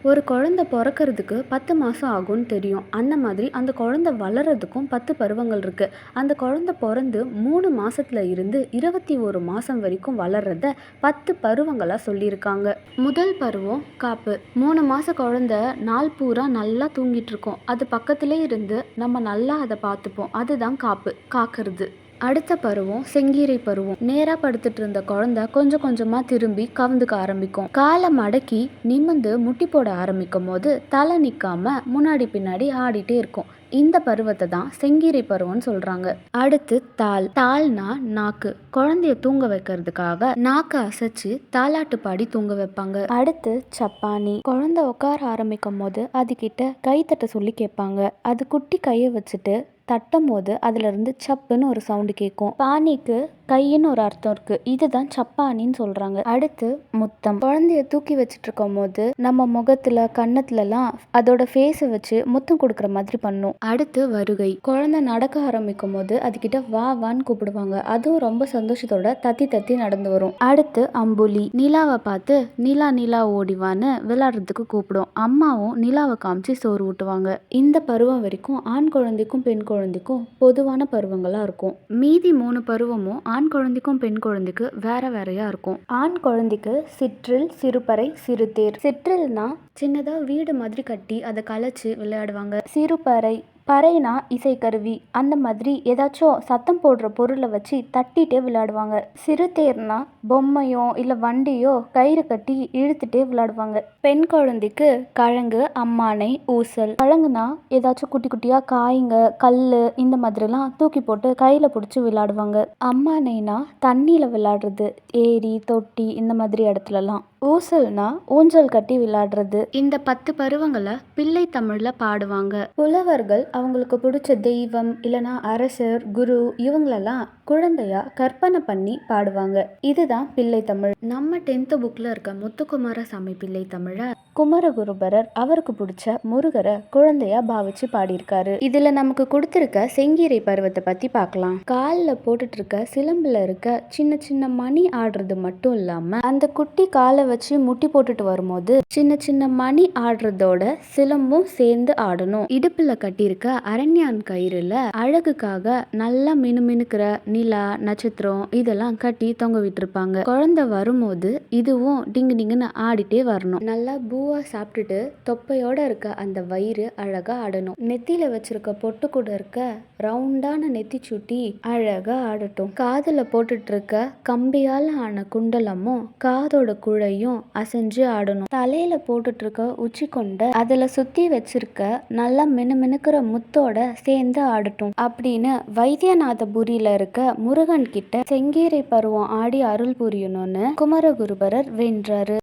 ஒரு குழந்தை பிறக்கறதுக்கு 10 மாதம் ஆகும்னு தெரியும். அந்த மாதிரி அந்த குழந்தை வளர்றதுக்கும் 10 பருவங்கள் இருக்கு. அந்த குழந்தை பிறந்து 3 மாசத்துல இருந்து 21 மாதம் வரைக்கும் வளர்றத 10 பருவங்களா சொல்லியிருக்காங்க. முதல் பருவம் காப்பு. 3 மாத குழந்தை நாள் பூரா நல்லா தூங்கிட்டு இருக்கும். அது பக்கத்திலே இருந்து நம்ம நல்லா அதை பார்த்துப்போம். அதுதான் காப்பு, காக்கிறது. அடுத்த பருவம் செங்கீரை பருவம். நேரா படுத்துட்டு இருந்த குழந்தை கொஞ்சம் கொஞ்சமா திரும்பி கவுந்துக்க ஆரம்பிக்கும். காலை மடக்கி நிமிர்ந்து முட்டி போட ஆரம்பிக்கும் போது தலை நிக்காம முன்னாடி பின்னாடி ஆடிட்டே இருக்கும். இந்த பருவத்தை தான் செங்கீரை பருவம்னு சொல்றாங்க. அடுத்து தாள். தாள்னா நாக்கு. குழந்தைய தூங்க வைக்கிறதுக்காக நாக்கு அசைச்சு தாலாட்டு பாடி தூங்க வைப்பாங்க. அடுத்து சப்பானி. குழந்தை உட்கார ஆரம்பிக்கும் போது அது கிட்ட கை தட்ட சொல்லி கேட்பாங்க. அது குட்டி கையை வச்சுட்டு தட்டும் போது அதுல இருந்து சப்புன்னு ஒரு சவுண்டு கேட்கும். பானிக்கு கையின்னு ஒரு அர்த்தம் இருக்கு. இதுதான் சப்பானின்னு சொல்றாங்க. அடுத்து முத்தம். குழந்தைய தூக்கி வச்சுட்டு இருக்கும் போது நம்ம முகத்துல கன்னத்துலலாம் அதோட ஃபேஸை வச்சு முத்தம் கொடுக்குற மாதிரி பண்ணும். அடுத்து வருகை. குழந்தை நடக்க ஆரம்பிக்கும் போது அதுகிட்ட வா வான்னு கூப்பிடுவாங்க. அதுவும் ரொம்ப சந்தோஷத்தோட தத்தி தத்தி நடந்து வரும். அடுத்து அம்புலி. நிலாவை பார்த்து நிலா நிலா ஓடிவான்னு விளையாடுறதுக்கு கூப்பிடும். அம்மாவும் நிலாவை காமிச்சு சோறு ஊட்டுவாங்க. இந்த பருவம் வரைக்கும் ஆண் குழந்தைக்கும் பெண் குழந்தைக்கும் பொதுவான பருவங்களா இருக்கும். மீதி 3 பருவமும் ஆண் குழந்தைக்கும் பெண் குழந்தைக்கு வேற வேறையா இருக்கும். ஆண் குழந்தைக்கு சிற்றில், சிறுபறை, சிறுதேர். சிற்றில்னா சின்னதா வீடு மாதிரி கட்டி அதை கலைச்சு விளையாடுவாங்க. சிறுபறை, பறைனா இசைக்கருவி. அந்த மாதிரி ஏதாச்சும் சத்தம் போடுற பொருளை வச்சு தட்டிட்டே விளையாடுவாங்க. சிறுதேர்னா பொம்மையோ இல்லை வண்டியோ கயிறு கட்டி இழுத்துட்டே விளையாடுவாங்க. பெண் குழந்தைக்கு கழங்கு, அம்மானை, ஊசல். கழங்குனா ஏதாச்சும் குட்டி குட்டியா காய்ங்க, கல் இந்த மாதிரிலாம் தூக்கி போட்டு கையில பிடிச்சி விளையாடுவாங்க. அம்மானைனா தண்ணியில விளையாடுறது, ஏரி, தொட்டி இந்த மாதிரி இடத்துலலாம். ஊசல்னா ஊஞ்சல் கட்டி விளையாடுறது. இந்த 10 பருவங்களை பிள்ளை தமிழ்ல பாடுவாங்க. புலவர்கள் அவங்களுக்கு பிடிச்ச தெய்வம் இல்லைனா அரசர், குரு இவங்களெல்லாம் குழந்தையா கற்பனை பண்ணி பாடுவாங்க. இதுதான் பிள்ளை தமிழ். நம்ம 10th புக்ல இருக்க முத்துக்குமாரசாமி பிள்ளை தமிழ குமரகுருபரர் அவருக்கு பிடிச்ச முருகரை குழந்தையா பாவிச்சு பாடியிருக்காரு. இதுல நமக்கு கொடுத்திருக்க செங்கீரை பருவத்தை பத்தி பார்க்கலாம். காலில் போட்டுட்டு இருக்க சிலம்புல இருக்க சின்ன சின்ன மணி ஆடுறது மட்டும் இல்லாம அந்த குட்டி காலை வச்சு முட்டி போட்டுட்டு வரும்போது சின்ன சின்ன மணி ஆடுறதோட சிலம்பும் சேர்ந்து ஆடணும். இடுப்புல கட்டியிருக்க அரண்யான் கயிறுல அழகுக்காக நல்லா மினுமினுக்கிற நிலா, நட்சத்திரம் இதெல்லாம் கட்டி தொங்க விட்டுருப்பாங்க. குழந்தை வரும்போது இதுவும் டிங்கு டிங்குன்னு ஆடிட்டே வரணும். நல்லா பூவா சாப்பிட்டுட்டு தொப்பையோட இருக்க அந்த வயிறு அழகா ஆடணும். நெத்தியில வச்சிருக்க பொட்டு கூட இருக்க ரவுண்டான நெத்தி சுட்டி அழகா ஆடட்டும். காதுல போட்டுட்டு இருக்க கம்பியால ஆன குண்டலமும் காதோட குழையும் அசைஞ்சு ஆடணும். தலையில போட்டுட்டு இருக்க உச்சி கொண்ட அதுல சுத்தி வச்சிருக்க நல்லா மினுமினுக்கிற முத்தோட சேர்ந்து ஆடட்டும் அப்படின்னு வைத்தியநாதபுரியில இருக்க முருகன் கிட்ட செங்கீரை பருவம் ஆடி அருள் புரியணும்னு குமரகுருபரர் வென்றாரு.